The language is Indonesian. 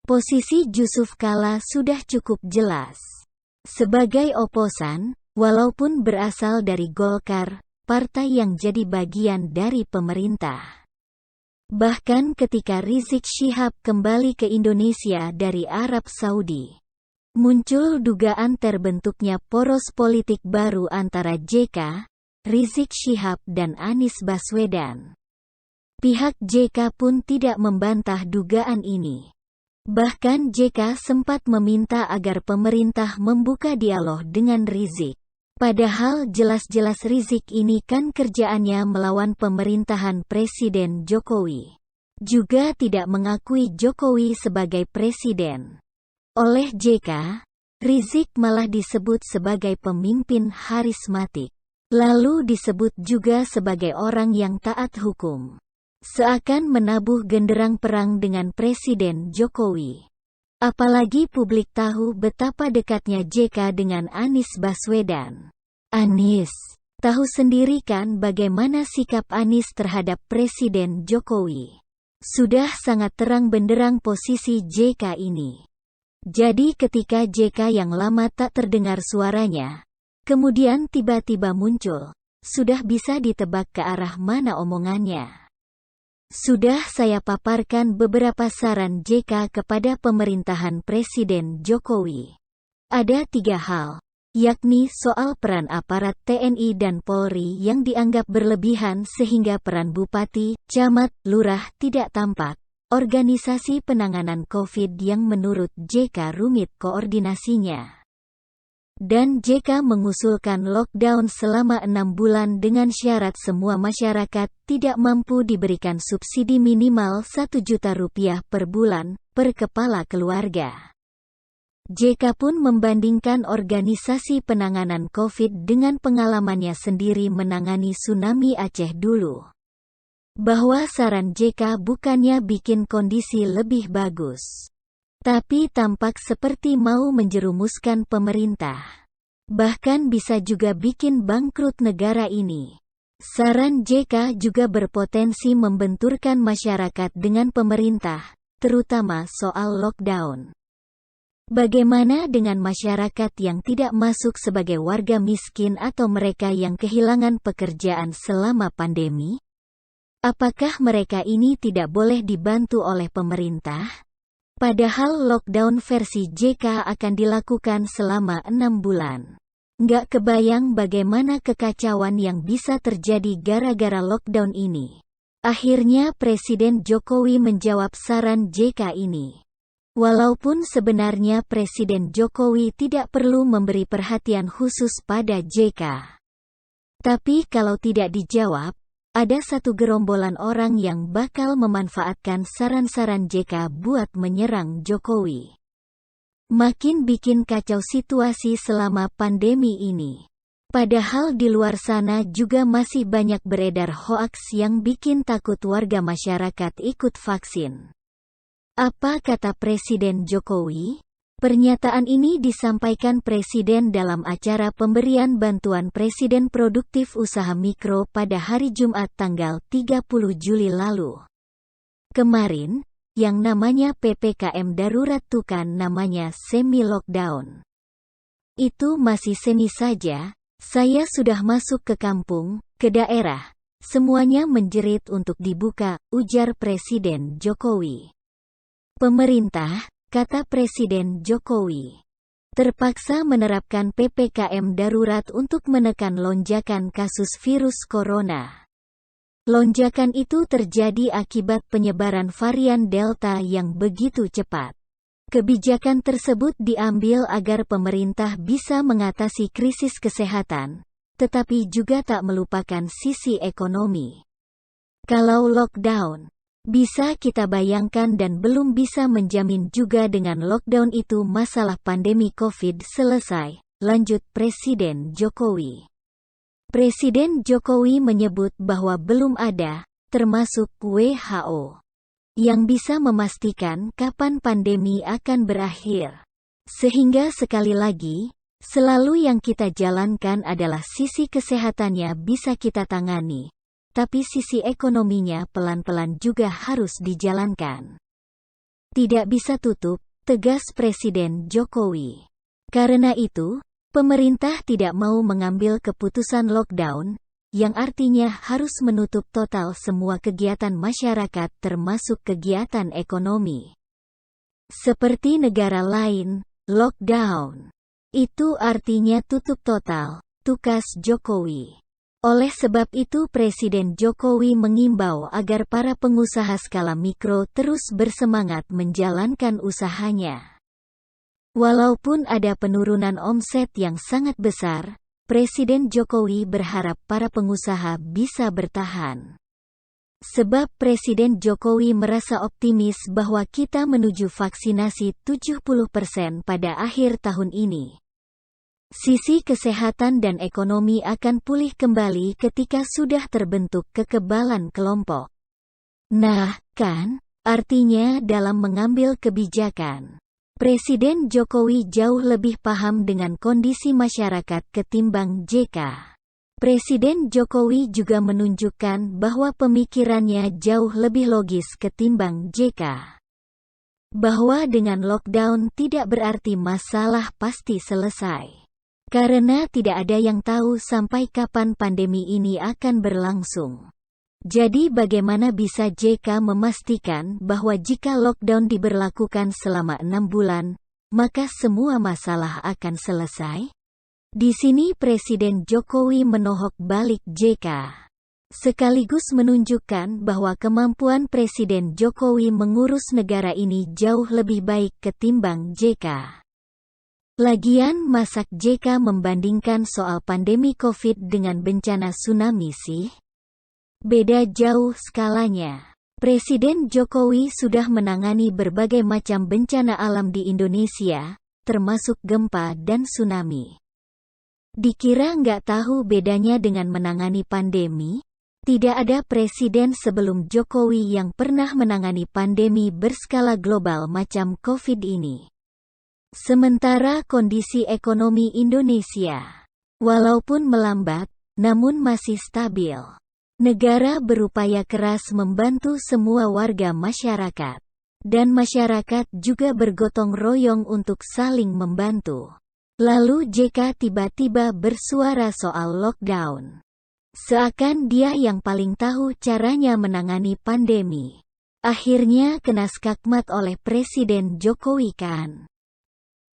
Posisi Jusuf Kalla sudah cukup jelas. Sebagai oposan, walaupun berasal dari Golkar, partai yang jadi bagian dari pemerintah. Bahkan ketika Rizik Syihab kembali ke Indonesia dari Arab Saudi, muncul dugaan terbentuknya poros politik baru antara JK, Rizik Syihab dan Anies Baswedan. Pihak JK pun tidak membantah dugaan ini. Bahkan JK sempat meminta agar pemerintah membuka dialog dengan Rizik. Padahal jelas-jelas Rizik ini kan kerjaannya melawan pemerintahan Presiden Jokowi. Juga tidak mengakui Jokowi sebagai presiden. Oleh JK, Rizik malah disebut sebagai pemimpin harismatik. Lalu disebut juga sebagai orang yang taat hukum. Seakan menabuh genderang perang dengan Presiden Jokowi. Apalagi publik tahu betapa dekatnya JK dengan Anies Baswedan. Anies, tahu sendiri kan bagaimana sikap Anies terhadap Presiden Jokowi. Sudah sangat terang benderang posisi JK ini. Jadi ketika JK yang lama tak terdengar suaranya, kemudian tiba-tiba muncul, sudah bisa ditebak ke arah mana omongannya. Sudah saya paparkan beberapa saran JK kepada pemerintahan Presiden Jokowi. Ada 3 hal, yakni soal peran aparat TNI dan Polri yang dianggap berlebihan sehingga peran bupati, camat, lurah tidak tampak, organisasi penanganan COVID yang menurut JK rumit koordinasinya. Dan JK mengusulkan lockdown selama 6 bulan dengan syarat semua masyarakat tidak mampu diberikan subsidi minimal Rp1 juta per bulan, per kepala keluarga. JK pun membandingkan organisasi penanganan COVID dengan pengalamannya sendiri menangani tsunami Aceh dulu. Bahwa saran JK bukannya bikin kondisi lebih bagus, tapi tampak seperti mau menjerumuskan pemerintah. Bahkan bisa juga bikin bangkrut negara ini. Saran JK juga berpotensi membenturkan masyarakat dengan pemerintah, terutama soal lockdown. Bagaimana dengan masyarakat yang tidak masuk sebagai warga miskin atau mereka yang kehilangan pekerjaan selama pandemi? Apakah mereka ini tidak boleh dibantu oleh pemerintah? Padahal lockdown versi JK akan dilakukan selama 6 bulan. Nggak kebayang bagaimana kekacauan yang bisa terjadi gara-gara lockdown ini. Akhirnya Presiden Jokowi menjawab saran JK ini. Walaupun sebenarnya Presiden Jokowi tidak perlu memberi perhatian khusus pada JK. Tapi kalau tidak dijawab, ada satu gerombolan orang yang bakal memanfaatkan saran-saran JK buat menyerang Jokowi. Makin bikin kacau situasi selama pandemi ini. Padahal di luar sana juga masih banyak beredar hoaks yang bikin takut warga masyarakat ikut vaksin. Apa kata Presiden Jokowi? Pernyataan ini disampaikan Presiden dalam acara pemberian bantuan Presiden Produktif Usaha Mikro pada hari Jumat tanggal 30 Juli lalu. Kemarin, yang namanya PPKM darurat tuh kan namanya semi-lockdown. Itu masih semi saja, saya sudah masuk ke kampung, ke daerah, semuanya menjerit untuk dibuka, ujar Presiden Jokowi. Pemerintah, kata Presiden Jokowi, terpaksa menerapkan PPKM darurat untuk menekan lonjakan kasus virus corona. Lonjakan itu terjadi akibat penyebaran varian Delta yang begitu cepat. Kebijakan tersebut diambil agar pemerintah bisa mengatasi krisis kesehatan, tetapi juga tak melupakan sisi ekonomi. Kalau lockdown, bisa kita bayangkan dan belum bisa menjamin juga dengan lockdown itu masalah pandemi COVID selesai, lanjut Presiden Jokowi. Presiden Jokowi menyebut bahwa belum ada, termasuk WHO, yang bisa memastikan kapan pandemi akan berakhir. Sehingga sekali lagi, selalu yang kita jalankan adalah sisi kesehatannya bisa kita tangani. Tapi sisi ekonominya pelan-pelan juga harus dijalankan. Tidak bisa tutup, tegas Presiden Jokowi. Karena itu, pemerintah tidak mau mengambil keputusan lockdown, yang artinya harus menutup total semua kegiatan masyarakat termasuk kegiatan ekonomi. Seperti negara lain, lockdown itu artinya tutup total, tukas Jokowi. Oleh sebab itu Presiden Jokowi mengimbau agar para pengusaha skala mikro terus bersemangat menjalankan usahanya. Walaupun ada penurunan omset yang sangat besar, Presiden Jokowi berharap para pengusaha bisa bertahan. Sebab Presiden Jokowi merasa optimis bahwa kita menuju vaksinasi 70% pada akhir tahun ini. Sisi kesehatan dan ekonomi akan pulih kembali ketika sudah terbentuk kekebalan kelompok. Nah, kan, artinya dalam mengambil kebijakan, Presiden Jokowi jauh lebih paham dengan kondisi masyarakat ketimbang JK. Presiden Jokowi juga menunjukkan bahwa pemikirannya jauh lebih logis ketimbang JK. Bahwa dengan lockdown tidak berarti masalah pasti selesai. Karena tidak ada yang tahu sampai kapan pandemi ini akan berlangsung. Jadi bagaimana bisa JK memastikan bahwa jika lockdown diberlakukan selama 6 bulan, maka semua masalah akan selesai? Di sini Presiden Jokowi menohok balik JK. Sekaligus menunjukkan bahwa kemampuan Presiden Jokowi mengurus negara ini jauh lebih baik ketimbang JK. Lagian masak JK membandingkan soal pandemi COVID dengan bencana tsunami sih? Beda jauh skalanya. Presiden Jokowi sudah menangani berbagai macam bencana alam di Indonesia, termasuk gempa dan tsunami. Dikira nggak tahu bedanya dengan menangani pandemi? Tidak ada presiden sebelum Jokowi yang pernah menangani pandemi berskala global macam COVID ini. Sementara kondisi ekonomi Indonesia, walaupun melambat, namun masih stabil. Negara berupaya keras membantu semua warga masyarakat. Dan masyarakat juga bergotong royong untuk saling membantu. Lalu JK tiba-tiba bersuara soal lockdown. Seakan dia yang paling tahu caranya menangani pandemi. Akhirnya kena skakmat oleh Presiden Jokowi kan.